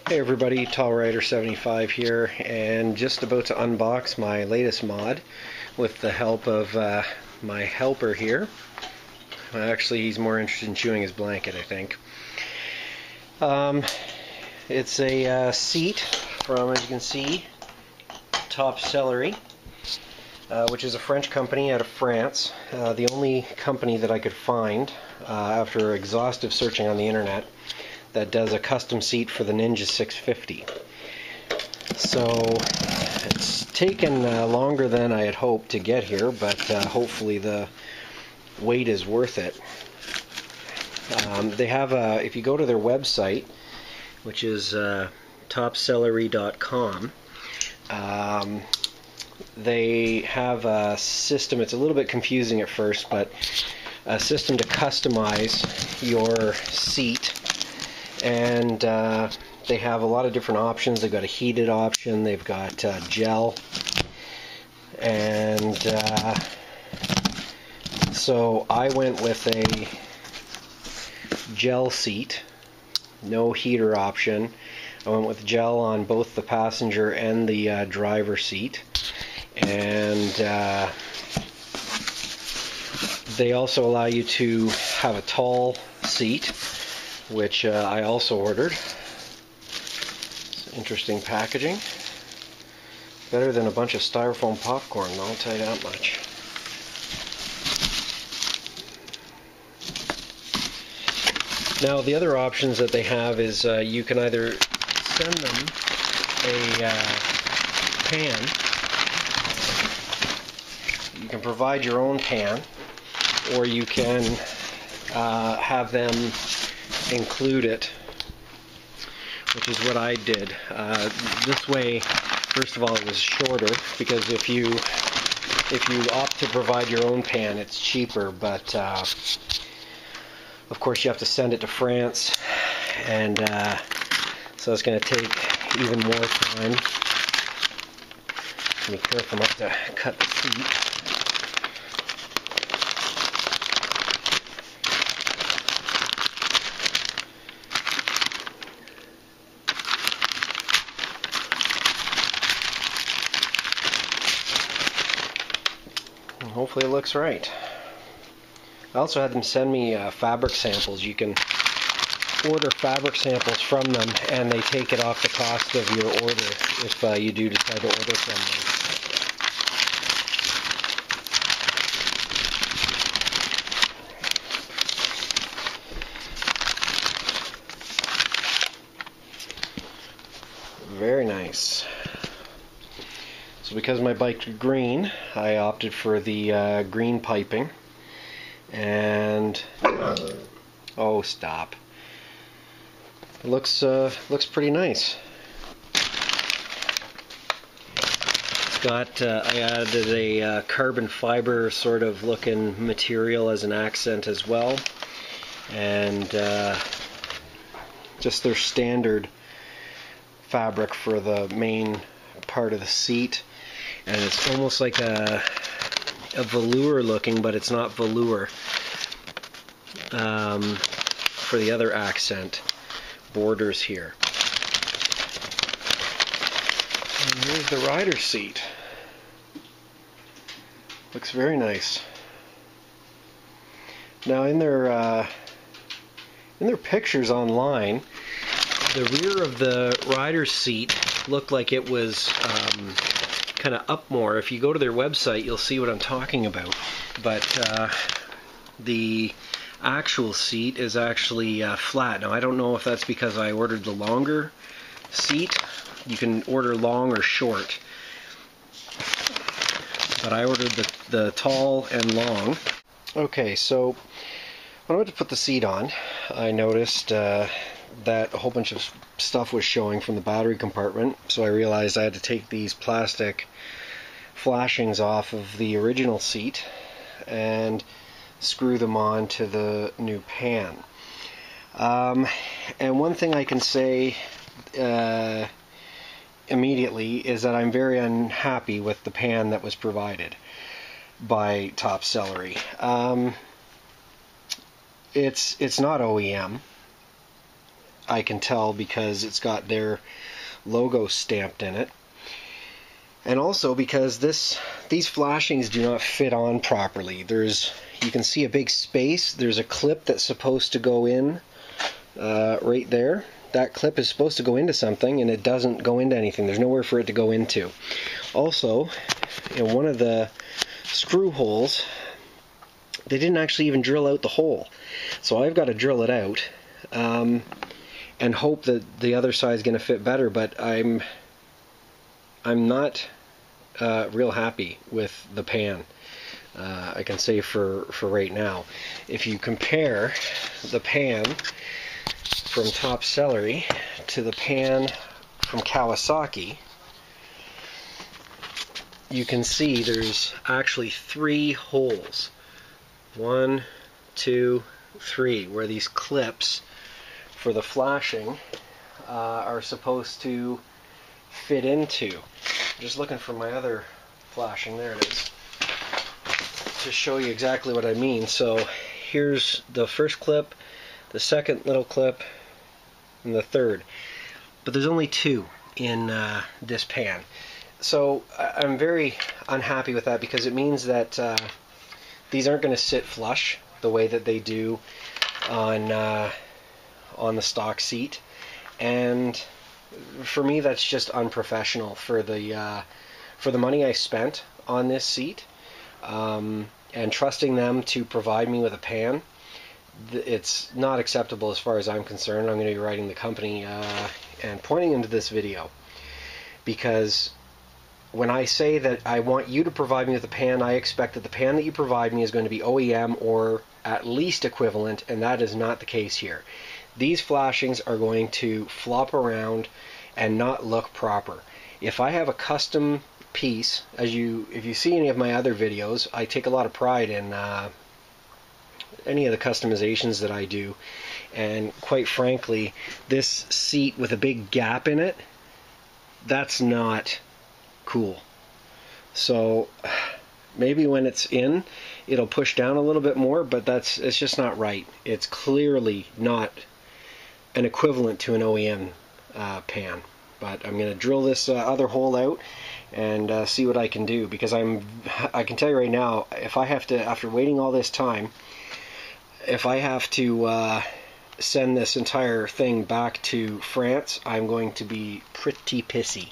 Hey everybody, TallRider75 here, and just about to unbox my latest mod with the help of my helper here. Actually, he's more interested in chewing his blanket, I think. It's a seat from, as you can see, Sellerie, which is a French company out of France. The only company that I could find after exhaustive searching on the internet that does a custom seat for the Ninja 650. So it's taken longer than I had hoped to get here, but hopefully the wait is worth it. They have if you go to their website, which is topsellerie.com, they have a system. It's a little bit confusing at first, but a system to customize your seat. And they have a lot of different options. They've got a heated option, they've got gel, and so I went with a gel seat, no heater option. I went with gel on both the passenger and the driver seat, and they also allow you to have a tall seat, which I also ordered. It's interesting packaging. Better than a bunch of styrofoam popcorn, I'll tell you that much. Now the other options that they have is you can either send them a pan. You can provide your own pan, or you can have them include it, which is what I did. This way, first of all, it was shorter, because if you opt to provide your own pan, it's cheaper, but of course you have to send it to France, and so it's going to take even more time. Be careful not to cut the seat. Hopefully it looks right. I also had them send me fabric samples. You can order fabric samples from them, and they take it off the cost of your order if you do decide to order from them. Very nice. So because my bike's green, I opted for the green piping, and oh, stop! It looks pretty nice. It's got I added a carbon fiber sort of looking material as an accent as well, and just their standard fabric for the main part of the seat. And it's almost like a velour looking, but it's not velour, for the other accent borders here. And here's the rider seat. Looks very nice. Now in their pictures online, the rear of the rider seat looked like it was kind of up more. If you go to their website, you'll see what I'm talking about. But the actual seat is actually flat. Now I don't know if that's because I ordered the longer seat. You can order long or short, but I ordered the tall and long. Okay, so when I went to put the seat on, I noticed that a whole bunch of stuff was showing from the battery compartment, so I realized I had to take these plastic flashings off of the original seat and screw them on to the new pan. And one thing I can say immediately is that I'm very unhappy with the pan that was provided by Sellerie. It's not OEM. I can tell because it's got their logo stamped in it. And also because these flashings do not fit on properly. You can see a big space. There's a clip that's supposed to go in right there. That clip is supposed to go into something, and it doesn't go into anything. There's nowhere for it to go into. Also, one of the screw holes, they didn't actually even drill out the hole. So I've got to drill it out and hope that the other side is going to fit better, but I'm not real happy with the pan. I can say for right now. If you compare the pan from Top Sellerie to the pan from Kawasaki, you can see there's actually 3 holes. 1, 2, 3, where these clips for the flashing are supposed to fit into. Just looking for my other flashing, there it is, to show you exactly what I mean. So here's the first clip, the second little clip, and the third. But there's only 2 in this pan. So I'm very unhappy with that, because it means that these aren't going to sit flush the way that they do on the stock seat. And for me, that's just unprofessional for the money I spent on this seat, and trusting them to provide me with a pan. It's not acceptable as far as I'm concerned. I'm going to be writing the company and pointing into this video, because when I say that I want you to provide me with a pan, I expect that the pan that you provide me is going to be OEM or at least equivalent, and that is not the case here. These flashings are going to flop around and not look proper. If I have a custom piece, if you see any of my other videos, I take a lot of pride in any of the customizations that I do, and quite frankly, this seat with a big gap in it, that's not cool. So maybe when it's in, it'll push down a little bit more, but it's just not right. It's clearly not an equivalent to an OEM pan. But I'm going to drill this other hole out and see what I can do, because I can tell you right now, if I have to, after waiting all this time, if I have to send this entire thing back to France, I'm going to be pretty pissy.